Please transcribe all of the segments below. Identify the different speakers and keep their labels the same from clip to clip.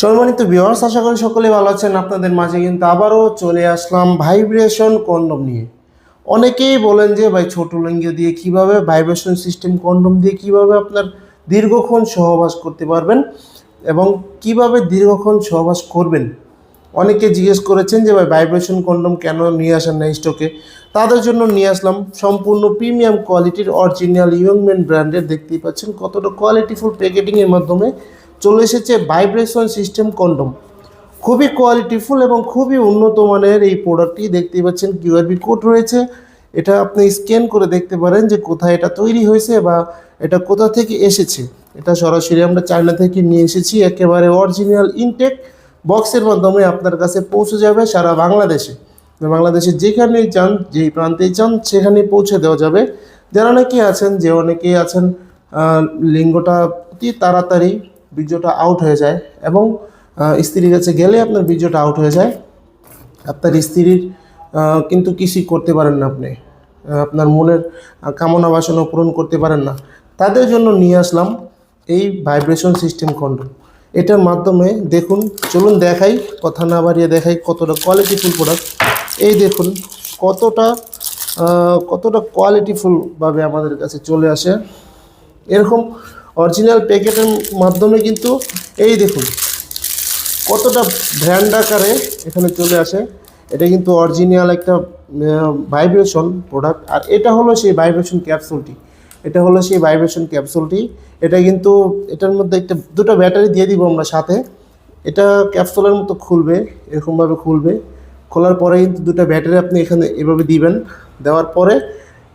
Speaker 1: সম্মানিত ভিউয়ার্স, আশা করি সকলে ভালো আছেন। আপনাদের মাঝে কিন্তু আবারও চলে আসলাম ভাইব্রেশন কন্ডম নিয়ে। অনেকেই বলেন যে ভাই ছোট লিঙ্গ দিয়ে কিভাবে ভাইব্রেশন সিস্টেম কন্ডম দিয়ে কিভাবে আপনার দীর্ঘক্ষণ সহবাস করতে পারবেন এবং কিভাবে দীর্ঘক্ষণ সহবাস করবেন। অনেকে জিজ্ঞেস করেছেন যে ভাই ভাইব্রেশন কন্ডম কেন নিয়ে আসেন না স্টকে। তাদের জন্য নিয়ে আসলাম সম্পূর্ণ প্রিমিয়াম কোয়ালিটির অরিজিনাল ইয়ংম্যান ব্র্যান্ডের। দেখতেই পাচ্ছেন কতটা কোয়ালিটিফুল প্যাকেটিংয়ের মাধ্যমে চলে এসেছে ভাইব্রেশন সিস্টেম কন্ডম। খুবই কোয়ালিটিফুল এবং খুবই উন্নত মানের এই প্রোডাক্টটি। দেখতেই পাচ্ছেন কিউআরবি কোড রয়েছে, এটা আপনি স্ক্যান করে দেখতে পারেন যে কোথায় এটা তৈরি হয়েছে বা এটা কোথা থেকে এসেছে। এটা সরাসরি আমরা চায়না থেকে নিয়ে এসেছি, একেবারে অরিজিনাল ইনটেক বক্সের মাধ্যমে আপনার কাছে পৌঁছে যাবে সারা বাংলাদেশে। বাংলাদেশে যেখানেই চান, যেই প্রান্তেই চান সেখানেই পৌঁছে দেওয়া যাবে। যারা অনেকেই আছেন লিঙ্গটা অতি তাড়াতাড়ি বীর্যটা আউট হয়ে যায় এবং স্ত্রীর কাছে গেলে আপনার বীর্যটা আউট হয়ে যায়। আপনার স্ত্রীর কিন্তু কিছুই করতে পারেন না, আপনি আপনার মনের কামনা বাসনা পূরণ করতে পারেন না। তাদের জন্য নিয়ে আসলাম এই ভাইব্রেশন সিস্টেম কন্ডম। এটার মাধ্যমে দেখুন, চলুন দেখাই, কথা না বাড়িয়ে দেখাই কতটা কোয়ালিটিফুল প্রোডাক্ট। এই দেখুন কতটা কোয়ালিটিফুলভাবে আমাদের কাছে চলে আসে। এরকম অরিজিনাল প্যাকেটের মাধ্যমে কিন্তু এই দেখুন কতটা ব্র্যান্ড আকারে এখানে চলে আসে। এটা কিন্তু অরিজিনাল একটা ভাইব্রেশন প্রোডাক্ট। আর এটা হলো সেই ভাইব্রেশন ক্যাপসুলটি। এটা কিন্তু এটার মধ্যে দুটো ব্যাটারি দিয়ে দিব আমরা সাথে। এটা ক্যাপসুলের মতো খুলবে, এরকমভাবে খুলবে। খোলার পরে কিন্তু দুটো ব্যাটারি আপনি এখানে এভাবে দিবেন। দেওয়ার পরে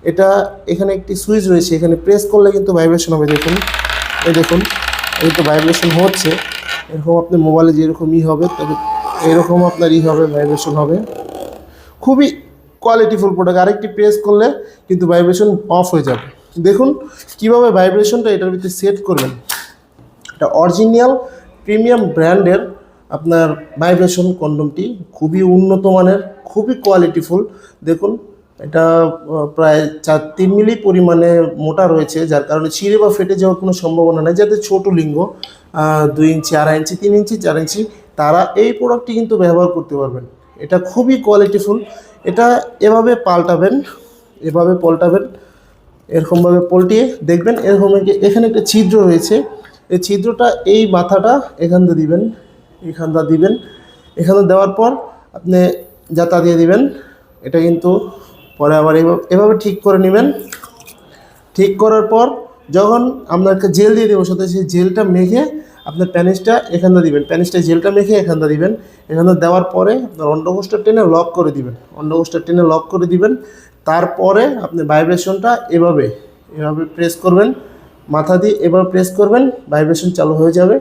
Speaker 1: এটা এখানে একটি সুইচ রয়েছে, এখানে প্রেস করলে কিন্তু ভাইব্রেশন হবে। দেখুন এই তো ভাইব্রেশন হচ্ছে। এরকম আপনি মোবাইলে যেরকম হবে তবে এরকম আপনার হবে, ভাইব্রেশন হবে। খুবই কোয়ালিটিফুল প্রোডাক্ট। আরেকটি প্রেস করলে কিন্তু ভাইব্রেশন অফ হয়ে যাবে। দেখুন কিভাবে ভাইব্রেশনটা এটার ভিতরে সেট করবেন। এটা অরিজিনাল প্রিমিয়াম ব্র্যান্ডের আপনার ভাইব্রেশন কন্ডমটি, খুবই উন্নত মানের, খুবই কোয়ালিটিফুল। দেখুন এটা প্রায় 3 মিলি পরিমাণে মোটা রয়েছে, যার কারণে ছিঁড়ে বা ফেটে যাওয়ার কোনো সম্ভাবনা নেই। যাদের ছোট লিঙ্গ 2 ইঞ্চি, 2.5 ইঞ্চি, 3 ইঞ্চি, 4 ইঞ্চি, তারা এই প্রোডাক্টটি কিন্তু ব্যবহার করতে পারবেন। এটা খুবই কোয়ালিটিফুল। এটা এভাবে পাল্টাবেন, এরকমভাবে পল্টিয়ে দেখবেন এরকম এখানে একটা ছিদ্র রয়েছে। এই ছিদ্রটা এই মাথাটা এখানটা দিবেন, এখানে দেওয়ার পর আপনি জাতা দিয়ে দিবেন। এটা কিন্তু পরে আবার এভাবে ঠিক করে নেবেন। ঠিক করার পর যখন আপনাকে জেল দিয়ে দেবো, সাথে সেই জেলটা মেখে আপনার প্যানিসটা এখানটা দিবেন, প্যানিসটা জেলটা মেখে এখানটা দিবেন। এখানে দেওয়ার পরে আপনার অন্ডকোষটা টেনে লক করে দিবেন। তারপরে আপনি ভাইব্রেশনটা এভাবে প্রেস করবেন, মাথা দিয়ে এভাবে প্রেস করবেন, ভাইব্রেশন চালু হয়ে যাবে।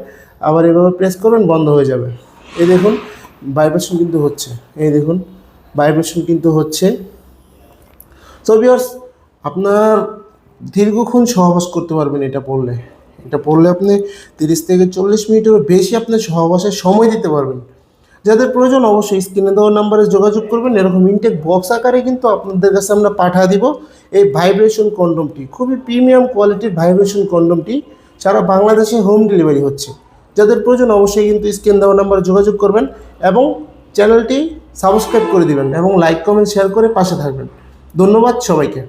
Speaker 1: আবার এভাবে প্রেস করবেন, বন্ধ হয়ে যাবে। এই দেখুন ভাইব্রেশন কিন্তু হচ্ছে। সো ভিউয়ার্স, আপনার দীর্ঘক্ষণ সহবাস করতে পারবেন এটা পড়লে আপনি 30 থেকে 40 মিনিটেরও বেশি আপনার সহবাসের সময় দিতে পারবেন। যাদের প্রয়োজন অবশ্যই স্ক্রিনে দেওয়া নাম্বারে যোগাযোগ করবেন। এরকম ইনটেক বক্স আকারে কিন্তু আপনাদের কাছে আমরা পাঠিয়ে দিব এই ভাইব্রেশন কন্ডমটি। খুবই প্রিমিয়াম কোয়ালিটির ভাইব্রেশন কন্ডমটি সারা বাংলাদেশে হোম ডেলিভারি হচ্ছে। যাদের প্রয়োজন অবশ্যই কিন্তু স্ক্রিনে দেওয়া নাম্বারে যোগাযোগ করবেন এবং চ্যানেলটি সাবস্ক্রাইব করে দিবেন এবং লাইক, কমেন্ট, শেয়ার করে পাশে থাকবেন। ধন্যবাদ সবাইকে।